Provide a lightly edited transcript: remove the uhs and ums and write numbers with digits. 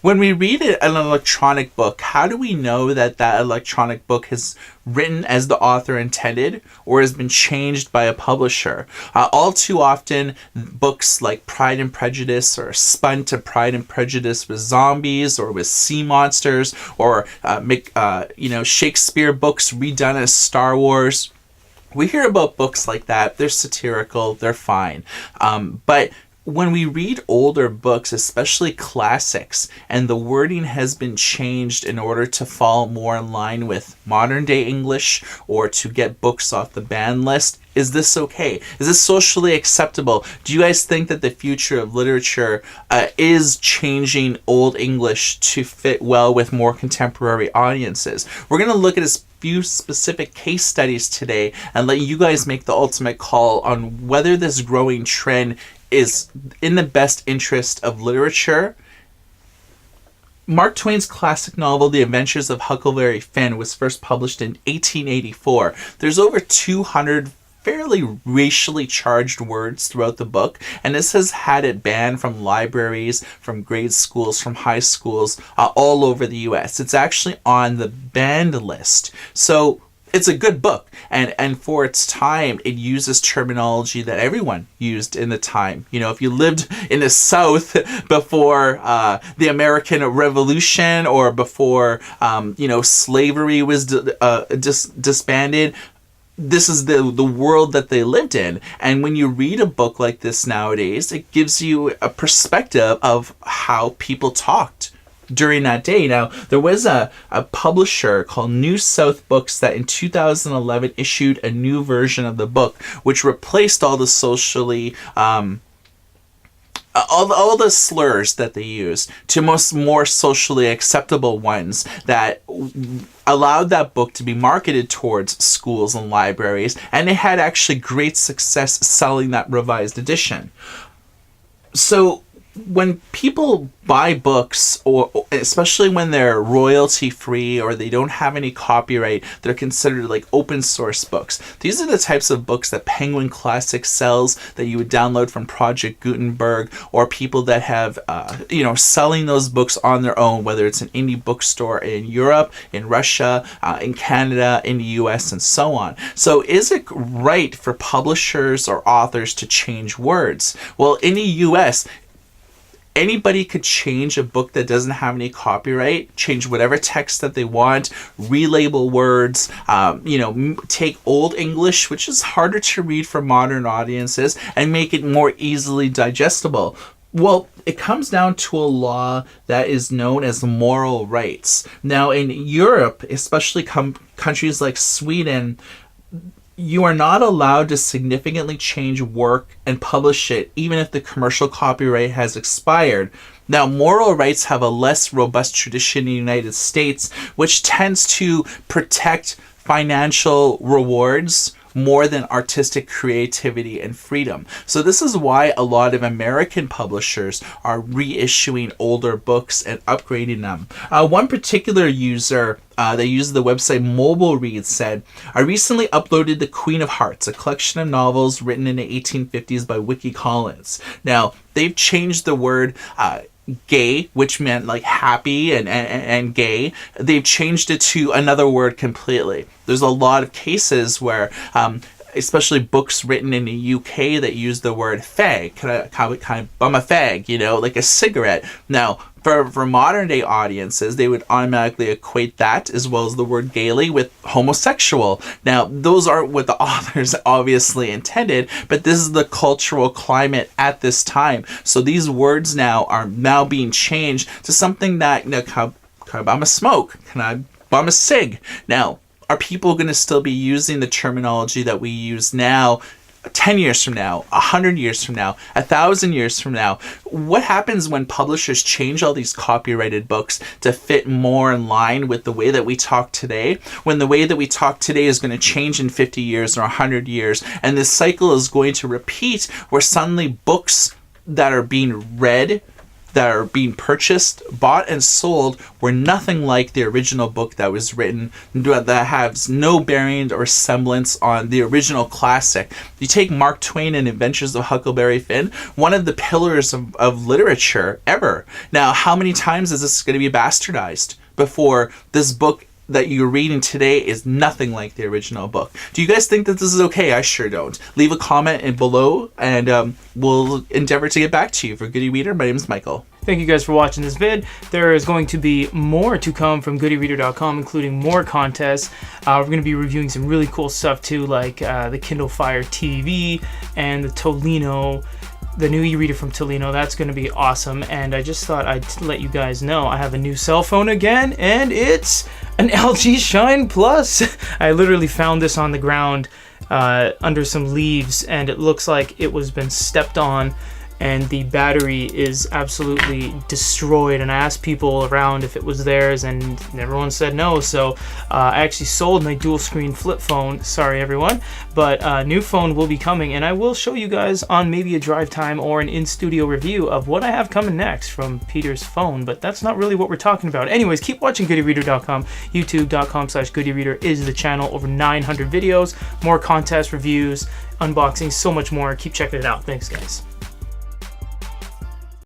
When we read an electronic book, how do we know that that electronic book is written as the author intended or has been changed by a publisher? All too often, books like Pride and Prejudice are spun to Pride and Prejudice with zombies or with sea monsters, or Shakespeare books redone as Star Wars. We hear about books like that. They're satirical. They're fine. But when we read older books, especially classics, and the wording has been changed in order to fall more in line with modern day English or to get books off the ban list, is this okay? Is this socially acceptable? Do you guys think that the future of literature is changing Old English to fit well with more contemporary audiences? We're going to look at a few specific case studies today and let you guys make the ultimate call on whether this growing trend is in the best interest of literature. Mark Twain's classic novel, The Adventures of Huckleberry Finn, was first published in 1884. There's over 200 fairly racially charged words throughout the book, and this has had it banned from libraries, from grade schools, from high schools, all over the US. It's actually on the banned list. So it's a good book, and for its time, it uses terminology that everyone used in the time. You know, if you lived in the South before the American Revolution or before slavery was disbanded, this is the world that they lived in. And when you read a book like this nowadays, it gives you a perspective of how people talked during that day. Now, there was a publisher called New South Books that in 2011 issued a new version of the book, which replaced all the socially all the slurs that they used to more socially acceptable ones that allowed that book to be marketed towards schools and libraries, and it had actually great success selling that revised edition. So when people buy books, or especially when they're royalty free or they don't have any copyright, they're considered like open source books. These are the types of books that Penguin Classics sells, that you would download from Project Gutenberg, or people that have selling those books on their own, whether it's an indie bookstore in Europe, in Russia, in Canada, in the US, and so on. So is it right for publishers or authors to change words? Well, in the US, anybody could change a book that doesn't have any copyright, change whatever text that they want, relabel words, take Old English, which is harder to read for modern audiences, and make it more easily digestible. Well, it comes down to a law that is known as moral rights. Now, in Europe, especially countries like Sweden, you are not allowed to significantly change work and publish it, even if the commercial copyright has expired. Now, moral rights have a less robust tradition in the United States, which tends to protect financial rewards more than artistic creativity and freedom. So this is why a lot of American publishers are reissuing older books and upgrading them. One particular user that uses the website Mobile Read said, "I recently uploaded The Queen of Hearts, a collection of novels written in the 1850s by Wiki Collins." Now, they've changed the word gay, which meant like happy and gay. They've changed it to another word completely. There's a lot of cases where especially books written in the UK that use the word fag. Can I bum a fag, like a cigarette. Now, for modern day audiences, they would automatically equate that, as well as the word gaily, with homosexual. Now, those aren't what the authors obviously intended, but this is the cultural climate at this time. So these words are now being changed to something that, can I bum a smoke? Can I bum a cig? Now, are people going to still be using the terminology that we use now 10 years from now, 100 years from now, 1,000 years from now? What happens when publishers change all these copyrighted books to fit more in line with the way that we talk today, when the way that we talk today is going to change in 50 years or 100 years, and this cycle is going to repeat where suddenly books that are being read that are being purchased, bought, and sold were nothing like the original book that was written, that has no bearing or semblance on the original classic. You take Mark Twain and Adventures of Huckleberry Finn, one of the pillars of literature ever. Now, how many times is this going to be bastardized before this book that you're reading today is nothing like the original book? Do you guys think that this is okay? I sure don't. Leave a comment in below, and we'll endeavor to get back to you. For Goody Reader, my name is Michael. Thank you guys for watching this vid. There is going to be more to come from goodyreader.com, including more contests. We're going to be reviewing some really cool stuff too, like the Kindle Fire TV and the Tolino, the new e-reader from Tolino. That's going to be awesome. And I just thought I'd let you guys know I have a new cell phone again, and it's an LG Shine Plus. I literally found this on the ground under some leaves, and it looks like it was been stepped on, and the battery is absolutely destroyed. And I asked people around if it was theirs, and everyone said no. So I actually sold my dual screen flip phone. Sorry everyone, but a new phone will be coming, and I will show you guys on maybe a drive time or an in-studio review of what I have coming next from Peter's phone. But that's not really what we're talking about. Anyways, keep watching goodyreader.com. youtube.com/goodyreader is the channel. Over 900 videos, more contest reviews, unboxings, so much more. Keep checking it out. Thanks guys.